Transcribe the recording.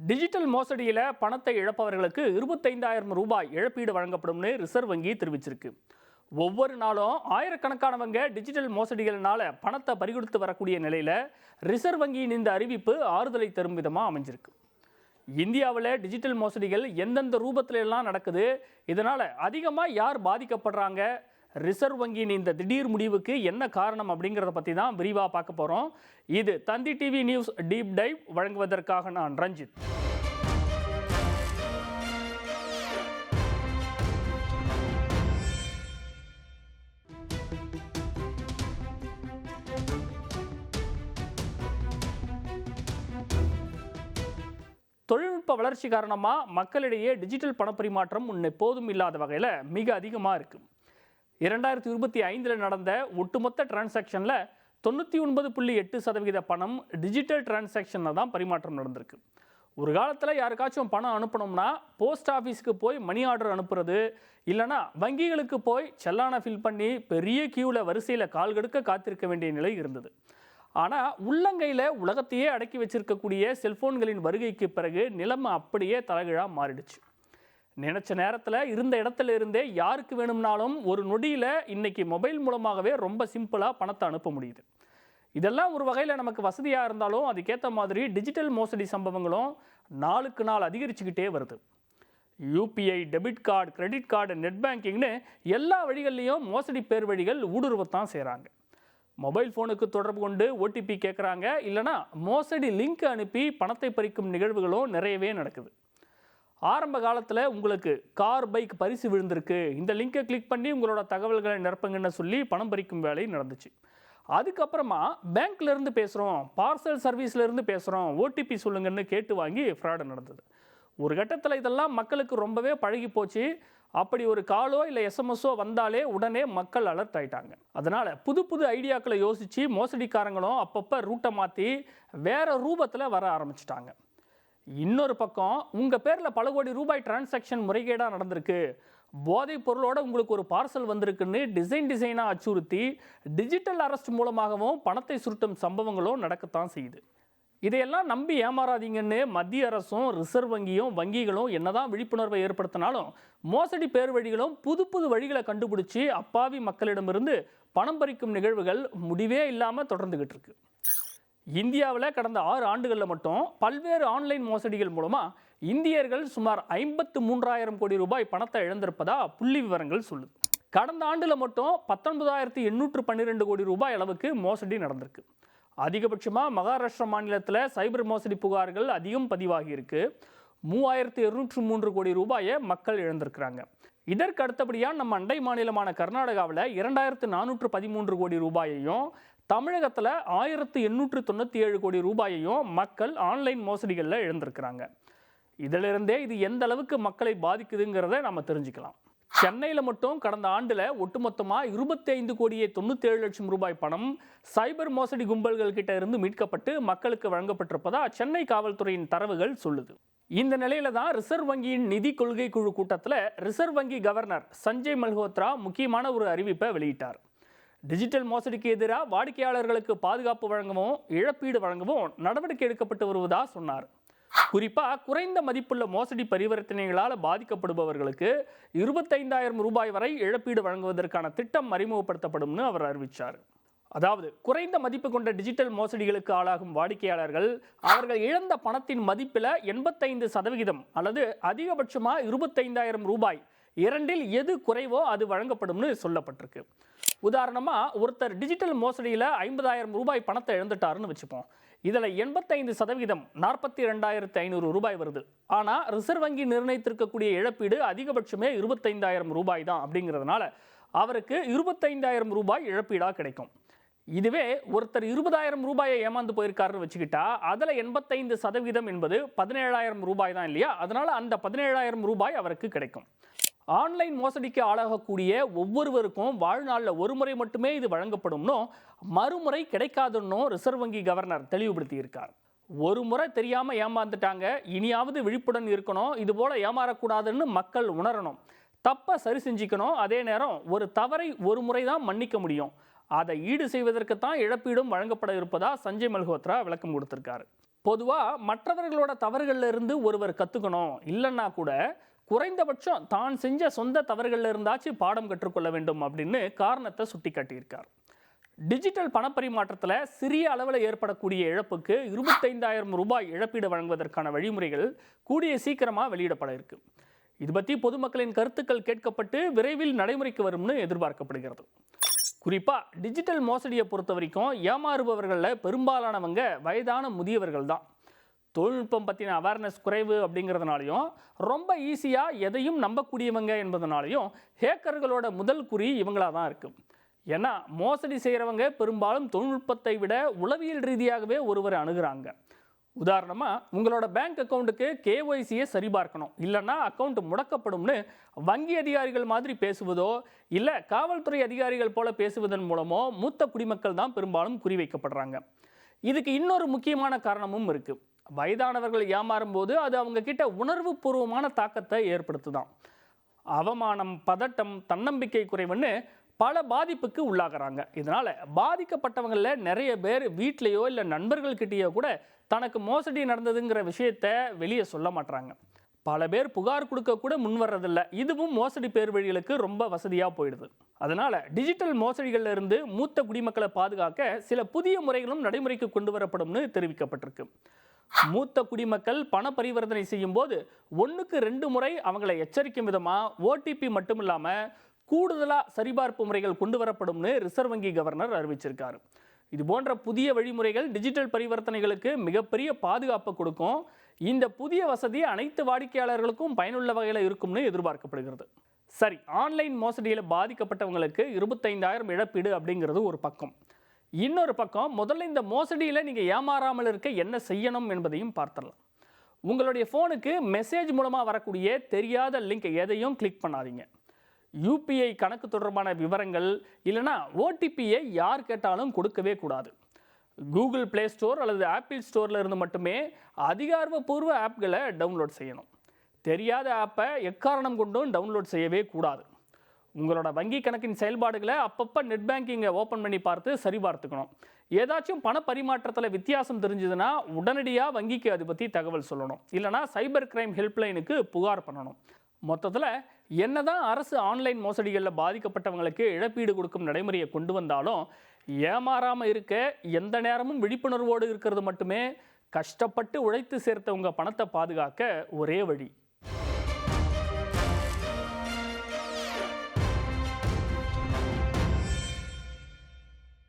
Digital மோசடியில் பணத்தை இழப்பவர்களுக்கு 25,000 ரூபாய் இழப்பீடு வழங்கப்படும்னு ரிசர்வ் வங்கி தெரிவிச்சிருக்கு. ஒவ்வொரு நாளும் ஆயிரக்கணக்கானவங்க டிஜிட்டல் மோசடிகள்னால பணத்தை பறிகொடுத்து வரக்கூடிய நிலையில் ரிசர்வ் வங்கியின் இந்த அறிவிப்பு ஆறுதலை தரும் விதமாக அமைஞ்சிருக்கு. இந்தியாவில் டிஜிட்டல் மோசடிகள் எந்தெந்த ரூபத்துல எல்லாம் நடக்குது, இதனால் அதிகமாக யார் பாதிக்கப்படுறாங்க, ரிசர்வ் வங்கியின் இந்த திடீர் முடிவுக்கு என்ன காரணம் அப்படிங்கிறத பற்றி தான் விரிவாக பார்க்க போகிறோம். இது தந்தி டிவி நியூஸ் டீப் டைவ். வழங்குவதற்காக நான் ரஞ்சித். தொழில்நுட்ப வளர்ச்சி காரணமாக மக்களிடையே டிஜிட்டல் பணப்பரிமாற்றம் முன்னெப்போதும் இல்லாத வகையில் மிக அதிகமாக இருக்குது. 2025 நடந்த ஒட்டுமொத்த டிரான்சாக்ஷனில் 99.8% பணம் டிஜிட்டல் டிரான்சாக்ஷனில் தான் பரிமாற்றம் நடந்திருக்கு. ஒரு காலத்தில் யாருக்காச்சும் பணம் அனுப்பணும்னா போஸ்ட் ஆஃபீஸுக்கு போய் மணி ஆர்டர் அனுப்புறது, இல்லைனா வங்கிகளுக்கு போய் செல்லானை ஃபில் பண்ணி பெரிய கியூவில் வரிசையில் கால் கடுக்க காத்திருக்க வேண்டிய நிலை இருந்தது. ஆனால் உள்ளங்கையில் உலகத்தையே அடக்கி வச்சிருக்கக்கூடிய செல்ஃபோன்களின் வருகைக்கு பிறகு நிலைமை அப்படியே தலைகீழாக மாறிடுச்சு. நினச்ச நேரத்தில் இருந்த இடத்துல இருந்தே யாருக்கு வேணும்னாலும் ஒரு நொடியில் இன்னைக்கு மொபைல் மூலமாகவே ரொம்ப சிம்பிளாக பணத்தை அனுப்ப முடியுது. இதெல்லாம் ஒரு வகையில் நமக்கு வசதியாக இருந்தாலும் அதுக்கேற்ற மாதிரி டிஜிட்டல் மோசடி சம்பவங்களும் நாளுக்கு நாள் அதிகரிச்சுக்கிட்டே வருது. UPI, debit card, credit card, net பேங்கிங்னு எல்லா வழிகள்லையும் மோசடி பேர் வழிகள் ஊடுருவத்தான் செய்கிறாங்க. மொபைல் ஃபோனுக்கு தொடர்பு கொண்டு ஓடிபி கேட்குறாங்க, இல்லைனா மோசடி லிங்க் அனுப்பி பணத்தை பறிக்கும் நிகழ்வுகளும் நிறையவே நடக்குது. ஆரம்ப காலத்தில் உங்களுக்கு கார், பைக் பரிசு விழுந்திருக்கு, இந்த லிங்கை கிளிக் பண்ணி உங்களோட தகவல்களை நிரப்புங்கன்னு சொல்லி பணம் பறிக்கும் வேலை நடந்துச்சு. அதுக்கப்புறமா பேங்க்லேருந்து பேசுகிறோம், பார்சல் சர்வீஸ்லேருந்து பேசுகிறோம், ஓடிபி சொல்லுங்கன்னு கேட்டு வாங்கி ஃப்ராடு நடந்தது. ஒரு கட்டத்தில் இதெல்லாம் மக்களுக்கு ரொம்பவே பழகி போச்சு. அப்படி ஒரு காலோ இல்லை எஸ்எம்எஸோ வந்தாலே உடனே மக்கள் அலர்ட் ஆயிட்டாங்க. அதனால் புது புது ஐடியாக்களை யோசித்து மோசடிக்காரங்களும் அப்பப்போ ரூட்டை மாற்றி வேறு ரூபத்தில் வர ஆரம்பிச்சிட்டாங்க. இன்னொரு பக்கம் உங்கள் பேரில் பல கோடி ரூபாய் டிரான்சாக்ஷன் முறைகேடாக நடந்திருக்கு, போதைப் பொருளோட உங்களுக்கு ஒரு பார்சல் வந்திருக்குன்னு டிசைனாக அச்சுறுத்தி டிஜிட்டல் அரெஸ்ட் மூலமாகவும் பணத்தை சுருட்டும் சம்பவங்களும் நடக்கத்தான் செய்யுது. இதையெல்லாம் நம்பி ஏமாறாதீங்கன்னு மத்திய அரசும் ரிசர்வ் வங்கியும் வங்கிகளும் என்னதான் விழிப்புணர்வை ஏற்படுத்தினாலும் மோசடி பேர் வழிகளும் புது புது வழிகளை கண்டுபிடிச்சி அப்பாவி மக்களிடமிருந்து பணம் பறிக்கும் நிகழ்வுகள் முடிவே இல்லாமல் தொடர்ந்துகிட்டு இருக்கு. இந்தியாவில் கடந்த 6 ஆண்டுகளில் மட்டும் பல்வேறு ஆன்லைன் மோசடிகள் மூலமாக இந்தியர்கள் சுமார் 53,000 கோடி ரூபாய் பணத்தை இழந்திருப்பதா புள்ளி விவரங்கள் சொல்லுது. கடந்த ஆண்டில் மட்டும் 19,812 கோடி ரூபாய் அளவுக்கு மோசடி நடந்திருக்கு. அதிகபட்சமாக மகாராஷ்டிரா மாநிலத்தில் சைபர் மோசடி புகார்கள் அதிகம் பதிவாகி இருக்கு. 3,203 கோடி ரூபாயை மக்கள் இழந்திருக்கிறாங்க. இதற்கு அடுத்தபடியாக நம்ம அண்டை மாநிலமான கர்நாடகாவில் 2,413 கோடி ரூபாயையும், தமிழகத்தில் 1,897 கோடி ரூபாயையும் மக்கள் ஆன்லைன் மோசடிகளில் இழந்திருக்கிறாங்க. இதிலிருந்தே இது எந்த அளவுக்கு மக்களை பாதிக்குதுங்கிறத நம்ம தெரிஞ்சுக்கலாம். சென்னையில் மட்டும் கடந்த ஆண்டில் ஒட்டுமொத்தமாக 25,97,00,000 ரூபாய் பணம் சைபர் மோசடி கும்பல்கள் கிட்ட இருந்து மீட்கப்பட்டு மக்களுக்கு வழங்கப்பட்டிருப்பதா சென்னை காவல்துறையின் தரவுகள் சொல்லுது. இந்த நிலையில தான் ரிசர்வ் வங்கியின் நிதி கொள்கை குழு கூட்டத்தில் ரிசர்வ் வங்கி கவர்னர் சஞ்சய் மல்ஹோத்ரா முக்கியமான ஒரு அறிவிப்பை வெளியிட்டார். டிஜிட்டல் மோசடிக்கு எதிராக வாடிக்கையாளர்களுக்கு பாதுகாப்பு வழங்கவும் இழப்பீடு வழங்கவும் நடவடிக்கை எடுக்கப்பட்டு வருவதா சொன்னார். குறிப்பாக குறைந்த மதிப்புள்ள மோசடி பரிவர்த்தனைகளால் பாதிக்கப்படுபவர்களுக்கு 25,000 ரூபாய் வரை இழப்பீடு வழங்குவதற்கான திட்டம் அறிமுகப்படுத்தப்படும்னு அவர் அறிவித்தார். அதாவது குறைந்த மதிப்பு கொண்ட டிஜிட்டல் மோசடிகளுக்கு ஆளாகும் வாடிக்கையாளர்கள் அவர்கள் இழந்த பணத்தின் மதிப்பில் 85% அல்லது அதிகபட்சமாக 25,000 ரூபாய் இரண்டில் எது குறைவோ அது வழங்கப்படும்னு சொல்லப்பட்டிருக்கு. உதாரணமாக ஒருத்தர் டிஜிட்டல் மோசடியில் 50,000 ரூபாய் பணத்தை இழந்துட்டாருன்னு வச்சுப்போம். இதில் 85% 42,500 ரூபாய் வருது. ஆனால் ரிசர்வ் வங்கி நிர்ணயித்திருக்கக்கூடிய இழப்பீடு அதிகபட்சமே 25,000 ரூபாய் தான். அப்படிங்கிறதுனால அவருக்கு 25,000 ரூபாய் இழப்பீடாக கிடைக்கும். இதுவே ஒருத்தர் 20,000 ரூபாயை ஏமாந்து போயிருக்காருன்னு வச்சுக்கிட்டா அதில் 85% என்பது 17,000 ரூபாய் தான் இல்லையா? அதனால் அந்த 17,000 ரூபாய் அவருக்கு கிடைக்கும். ஆன்லைன் மோசடிக்கு ஆளாகக்கூடிய ஒவ்வொருவருக்கும் வாழ்நாளில் ஒரு முறை மட்டுமே இது வழங்கப்படும்னோ மறுமுறை கிடைக்காதுன்னோ ரிசர்வ் வங்கி கவர்னர் தெளிவுபடுத்தி இருக்கார். ஒரு முறை தெரியாமல் ஏமாந்துட்டாங்க, இனியாவது விழிப்புடன் இருக்கணும், இது போல ஏமாறக்கூடாதுன்னு மக்கள் உணரணும், தப்பை சரி செஞ்சுக்கணும். அதே நேரம் ஒரு தவறை ஒரு முறை தான் மன்னிக்க முடியும், அதை ஈடு செய்வதற்கு தான் இழப்பீடும் வழங்கப்பட இருப்பதா சஞ்சய் மல்ஹோத்ரா விளக்கம் கொடுத்திருக்காரு. பொதுவாக மற்றவர்களோட தவறுகள்ல இருந்து ஒருவர் கற்றுக்கணும், இல்லைன்னா கூட குறைந்தபட்சம் தான் செஞ்ச சொந்த தவறுகள்ல இருந்தாச்சும் பாடம் கற்றுக்கொள்ள வேண்டும் அப்படின்னு காரணத்தை சுட்டி காட்டியிருக்கார். டிஜிட்டல் பணப்பரிமாற்றத்தில் சிறிய அளவில் ஏற்படக்கூடிய இழப்புக்கு 25,000 ரூபாய் இழப்பீடு வழங்குவதற்கான வழிமுறைகள் கூடிய சீக்கிரமாக வெளியிடப்பட இருக்கு. இது பற்றி பொதுமக்களின் கருத்துக்கள் கேட்கப்பட்டு விரைவில் நடைமுறைக்கு வரும்னு எதிர்பார்க்கப்படுகிறது. குறிப்பாக டிஜிட்டல் மோசடியை பொறுத்த வரைக்கும் ஏமாறுபவர்களில் பெரும்பாலானவங்க வயதான முதியவர்கள் தான். தொழில்நுட்பம் பற்றின அவேர்னஸ் குறைவு அப்படிங்கிறதுனாலையும் ரொம்ப ஈஸியாக எதையும் நம்பக்கூடியவங்க என்பதனாலையும் ஹேக்கர்களோட முதல் குறி இவங்களாக தான் இருக்குது. ஏன்னா மோசடி செய்கிறவங்க பெரும்பாலும் தொழில்நுட்பத்தை விட உளவியல் ரீதியாகவே ஒருவரை அணுகுறாங்க. உதாரணமாக உங்களோட பேங்க் அக்கௌண்ட்டுக்கு கேஒய்சியை சரிபார்க்கணும், இல்லைன்னா அக்கௌண்ட் முடக்கப்படும்னு வங்கி அதிகாரிகள் மாதிரி பேசுவதோ இல்லை காவல்துறை அதிகாரிகள் போல பேசுவதன் மூலமோ மூத்த குடிமக்கள் தான் பெரும்பாலும் குறிவைக்கப்படுறாங்க. இதுக்கு இன்னொரு முக்கியமான காரணமும் இருக்குது. வயதானவர்கள் ஏமாறும் போது அது அவங்க கிட்ட உணர்வு பூர்வமான தாக்கத்தை ஏற்படுத்துதான். அவமானம், பதட்டம், தன்னம்பிக்கை குறைவுன்னு பல பாதிப்புக்கு உள்ளாகிறாங்க. இதனால பாதிக்கப்பட்டவங்களில் நிறைய பேர் வீட்லேயோ இல்லை நண்பர்கள்கிட்டயோ கூட தனக்கு மோசடி நடந்ததுங்கிற விஷயத்த வெளியே சொல்ல மாட்டாங்க. பல பேர் புகார் கொடுக்க கூட முன் வர்றதில்லை. இதுவும் மோசடி பேர் வழிகளுக்கு ரொம்ப வசதியாக போயிடுது. அதனால டிஜிட்டல் மோசடிகள்ல இருந்து மூத்த குடிமக்களை பாதுகாக்க சில புதிய முறைகளும் நடைமுறைக்கு கொண்டு வரப்படும்னு தெரிவிக்கப்பட்டிருக்கு. மூத்த குடிமக்கள் பண பரிவர்த்தனை செய்யும் போது 1க்கு 2 முறை அவங்களை எச்சரிக்கும் விதமாக ஓடிபி மட்டும் இல்லாமல் கூடுதலாக சரிபார்ப்பு முறைகள் கொண்டு வரப்படும்னு ரிசர்வ் வங்கி கவர்னர் அறிவிச்சிருக்காரு. இது போன்ற புதிய வழிமுறைகள் டிஜிட்டல் பரிவர்த்தனைகளுக்கு மிகப்பெரிய பாதுகாப்பை கொடுக்கும். இந்த புதிய வசதி அனைத்து வாடிக்கையாளர்களுக்கும் பயனுள்ள வகையில் இருக்கும்னு எதிர்பார்க்கப்படுகிறது. சரி, ஆன்லைன் மோசடியில் பாதிக்கப்பட்டவங்களுக்கு 25,000 இழப்பீடு அப்படிங்கிறது ஒரு பக்கம். இன்னொரு பக்கம், முதல்ல இந்த மோசடியில் நீங்கள் ஏமாறாமல் இருக்க என்ன செய்யணும் என்பதையும் பார்த்துடலாம். உங்களுடைய ஃபோனுக்கு மெசேஜ் மூலமாக வரக்கூடிய தெரியாத லிங்க் எதையும் கிளிக் பண்ணாதீங்க. யூபிஐ கணக்கு தொடர்பான விவரங்கள் இல்லைனா ஓடிபியை யார் கேட்டாலும் கொடுக்கவே கூடாது. கூகுள் பிளே ஸ்டோர் அல்லது ஆப்பிள் ஸ்டோரில் இருந்து மட்டுமே அதிகாரப்பூர்வ ஆப்களை டவுன்லோட் செய்யணும். தெரியாத ஆப்பை எக்காரணம் கொண்டும் டவுன்லோட் செய்யவே கூடாது. உங்களோட வங்கி கணக்கின் செயல்பாடுகளை அப்பப்போ நெட் பேங்கிங்கை ஓப்பன் பண்ணி பார்த்து சரிபார்த்துக்கணும். ஏதாச்சும் பண பரிமாற்றத்தில் வித்தியாசம் தெரிஞ்சதுன்னா உடனடியாக வங்கிக்கு அதை பற்றி தகவல் சொல்லணும், இல்லைனா சைபர் கிரைம் ஹெல்ப்லைனுக்கு புகார் பண்ணணும். மொத்தத்தில் என்னதான் அரசு ஆன்லைன் மோசடிகளில் பாதிக்கப்பட்டவங்களுக்கு இழப்பீடு கொடுக்கும் நடைமுறையை கொண்டு வந்தாலும் ஏமாறாமல் இருக்க எந்த நேரமும் விழிப்புணர்வோடு இருக்கிறது மட்டுமே கஷ்டப்பட்டு உழைத்து சேர்த்த உங்கள் பணத்தை பாதுகாக்க ஒரே வழி.